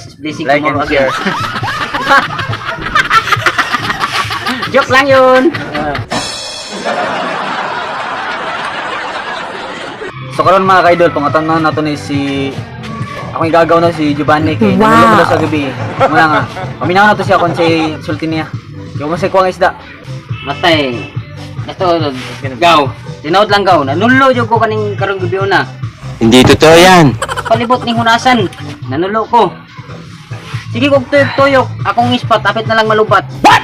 bless is blessing Like and tomorrow again. share. Joke lang yun. So karon mga ka-idol, pangatan na nato ni si ako igagaw na si Giovanni kay nanalo mo sa gabi. Muna nga. Paminaw na to siya kung si sulti niya. Yung mo sa kuwang isda. Matay. Ito, gaw. Tinood lang gaw. Nanulo jud ko kaning karong gabi una. Hindi totoo yan. Palibot ning hunasan. Nanulo ko. Sige kog tuyok, akong ispat apit na lang malubat. What?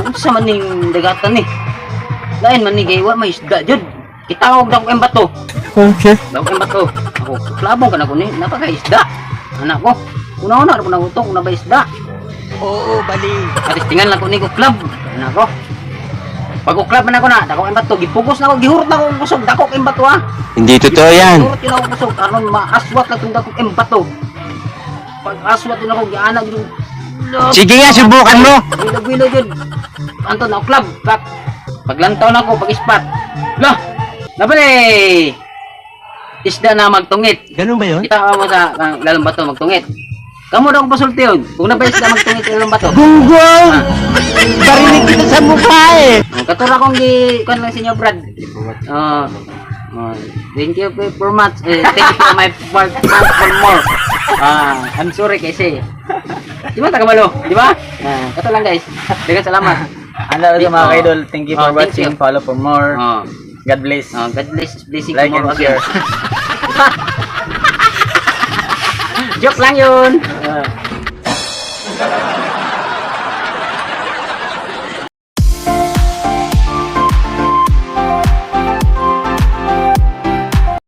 Unsa man ning dagatan ni? Lain man ni kay wa may isda jud. Kitawag daw ko embato. Okay. Daw ko embato. Ako klabong ka na ko ni napaka-isda. Anak ko. Una-una ko nang utong na ba isda. Oo, bali. Atis tingan lang ko ni ko club. Anak ko. Pag uklab man ako na, dako embato, gipugos na ako, gihurot na ako ang kusog, dako embato ha. Hindi totoo yan. Gihurot din ako kusog, aron maaswat lang itong dako embato. Pag aswat din ako, gianag yung... Sige nga, subukan mo. Wilo-wilo yun. Anto na uklab, kak. Paglantaw na ako, pag-ispat. Lah! Nabali! Isda na magtungit. Ganun ba yun? Kita mo sa lalong bato magtungit. Kamu daw kung pasulti yun. Kung na ba isda magtungit sa lalong bato? Gunggong! Barinig kita sa mukha eh. Katura kong kuan lang sa inyo, Brad. Thank you for much. Thank you for my for more. I'm sorry kasi. Di ba tagamalo? Di ba? Kato lang guys. Dagan salamat. Ano sa mga ka-idol, thank you for Thank watching. you. Follow for more. God bless. God bless. Blessing Like and tomorrow share. again. Joke lang yun.